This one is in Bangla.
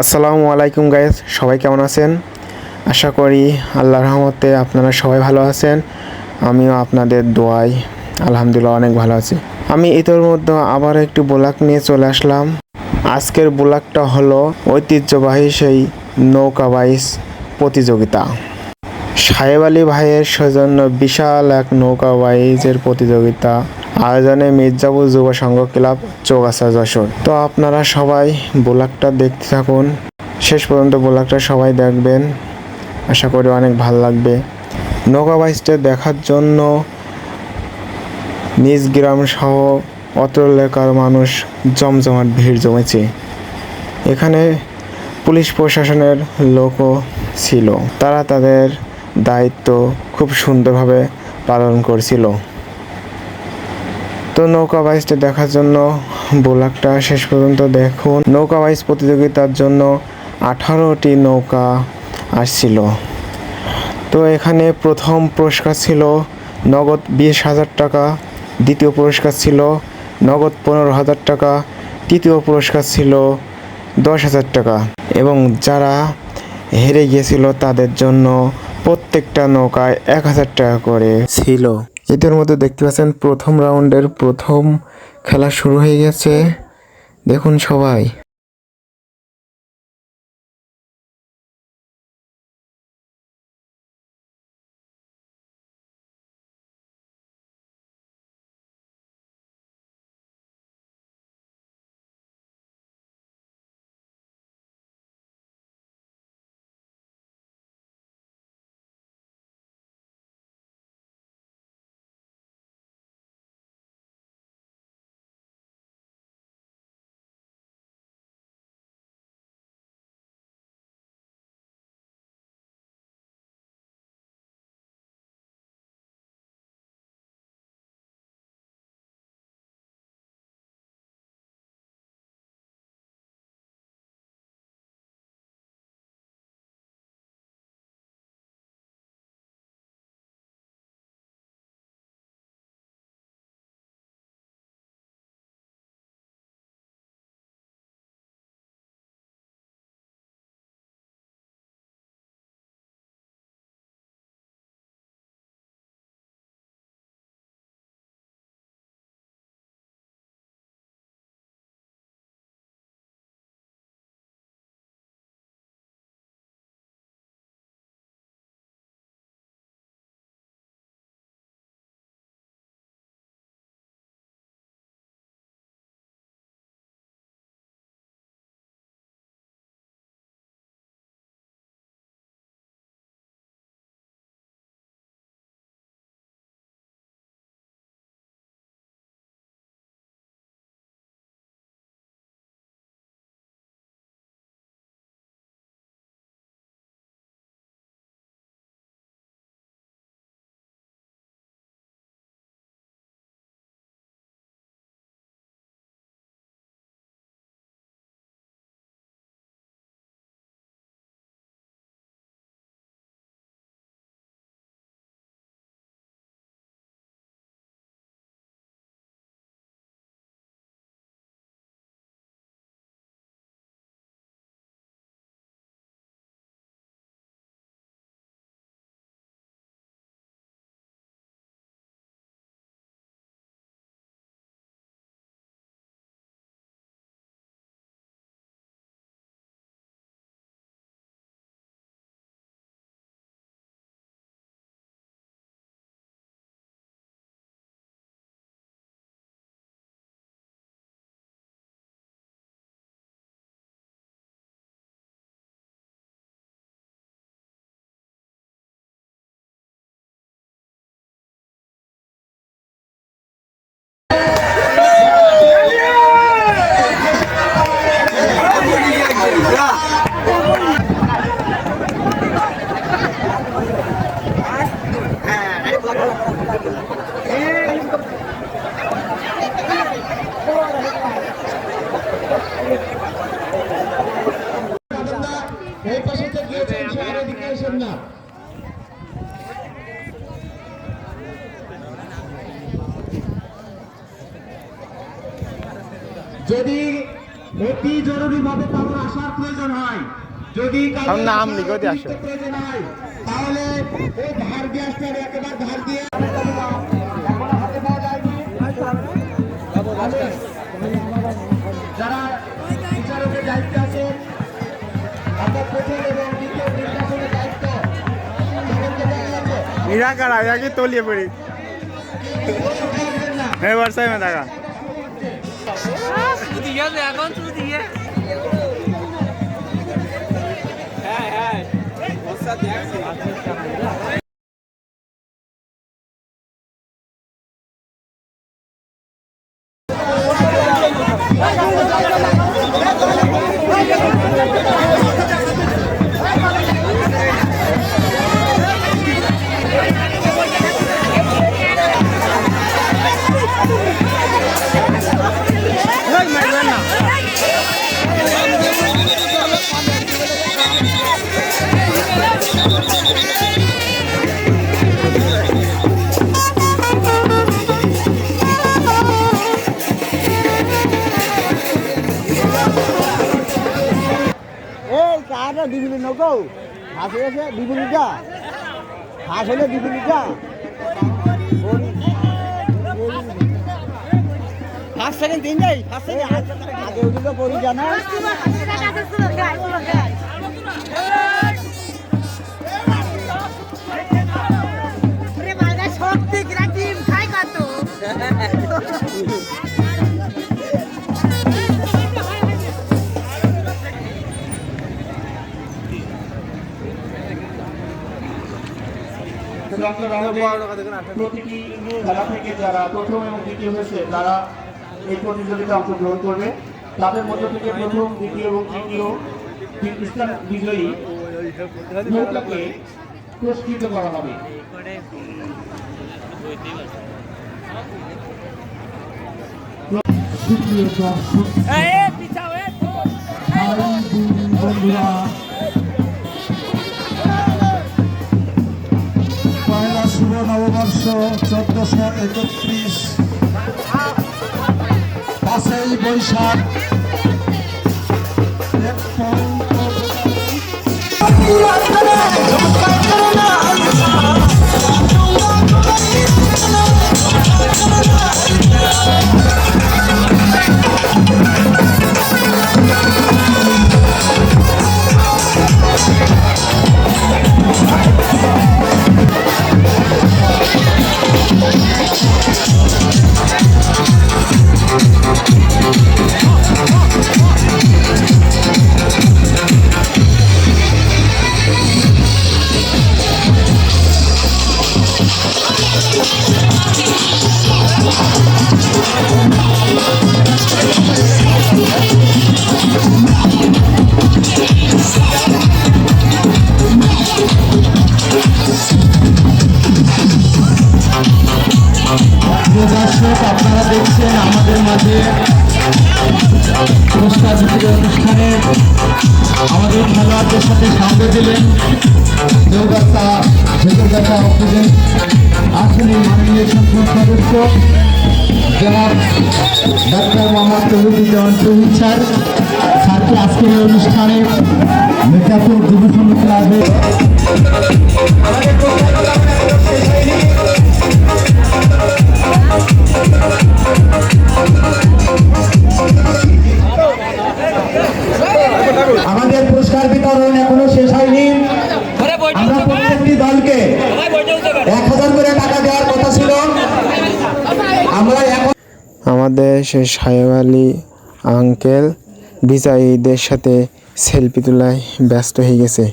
আসসালামু আলাইকুম গাইস, সবাই কেমন আছেন? আশা করি আল্লাহর রহমতে আপনারা সবাই ভালো আছেন। আমিও আপনাদের দোয়ায় আলহামদুলিল্লাহ অনেক ভালো আছি। আমি এটার মধ্যে আবার একটি ব্লগ নিয়ে চলে আসলাম। আজকের ব্লগটা হলো ঐতিহ্যবাহী সেই নৌকা বাইচ প্রতিযোগিতা। সাহেব আলী ভাইয়ের সৌজন্য বিশাল এক নৌকা বাইচের প্রতিযোগিতা আয়োজনে মির্জাপুর যুব সংঘ ক্লাব চৌগাছা যশোর। তো আপনারা সবাই ব্লগটা দেখতে থাকুন, শেষ পর্যন্ত ব্লগটা সবাই দেখবেন, আশা করি অনেক ভালো লাগবে। নৌকা বাইচটা দেখার জন্য নিজ গ্রাম সহ অত্র এলাকার মানুষ জমজমাট ভিড় জমেছে। এখানে পুলিশ প্রশাসনের লোকও ছিল, তারা তাদের দায়িত্ব খুব সুন্দরভাবে পালন করছিল। তো নৌকা বাইচটা দেখার জন্য ব্লগটা শেষ পর্যন্ত দেখুন। নৌকা বাইচ প্রতিযোগিতার জন্য 18টি নৌকা আসছিল। তো এখানে প্রথম পুরস্কার ছিল নগদ 20,000 টাকা, দ্বিতীয় পুরস্কার ছিল নগদ 15,000 টাকা, তৃতীয় পুরস্কার ছিল 10,000 টাকা এবং যারা হেরে গিয়েছিল তাদের জন্য প্রত্যেকটা নৌকায় 1,000 টাকা করে ছিল। এদের মধ্যে দেখতে পাচ্ছেন প্রথম রাউন্ডের প্রথম খেলা শুরু হয়ে গেছে, দেখুন সবাই। যদি অতি জরুরি ভাবে কারোর আসার প্রয়োজন হয়, যদি কারোর নাম লিখতে আসে প্রয়োজন হয়, তাহলে ওই ধার গ্যাসটার একেবারে ধার দিয়ে যারা বিচারকের দায়িত্বে আছে, অর্থাৎ প্রথম এবং দ্বিতীয় নির্বাচনের দায়িত্ব ইরা কারা ইরা কি তলিয়ে পড়ি হ্যাঁ হোয়াটসঅ্যাপে में দেখা এখন তুই দিয়ে হ্যাঁ হ্যাঁ ওস্তাদ দেখছি দিবি নগো হাঁস হয়েছে দিবুলিটা হাঁস হলে দিবুলিটা ফার্স্ট সেকেন্ড তিনটাই ফার্স্ট সেকেন্ড আগে ওদিকে পড়ি জানা শক্তি গ্রাটিম খাই কত প্রতিটি খেলা থেকে যারা প্রথম এবং দ্বিতীয় হয়েছে তারা এই প্রতিযোগিতায় অংশগ্রহণ করবে। তাদের মধ্য থেকে প্রথম, দ্বিতীয় এবং তৃতীয় স্থান বিজয়ী নৌকাকে পুরস্কৃত করা হবে। বন্ধুরা, পয়লা শুভ নববর্ষ 1431 5ই বৈশাখ দর্শক, আপনারা দেখছেন আমাদের মাঝে পুরস্কার বিতরণ অনুষ্ঠানে আমাদের খেলোয়াড়দের সাথে সঙ্গ দিলেন দেওগাছা ভেতরগাছা অক্সিজেন আসনের মাননীয় সংসদ সদস্য জনাব ডাক্তার মোহাম্মদ তৌহিদুজ্জামান তৌহিদ স্যার। স্যারকে আজকের এই অনুষ্ঠানে মির্জাপুর ডিভিশন ক্লাবে আমাদের পুরস্কার বিতরণ এখনো শেষ হয়নি। আমরা প্রত্যেকটি দলকে 1000 করে টাকা দেওয়ার কথা ছিল। আমরা এখন আমাদের সেই সাহেব আলী আঙ্কেল বিজয়ীদের সাথে সেলফি তোলায় ব্যস্ত হয়ে গেছে।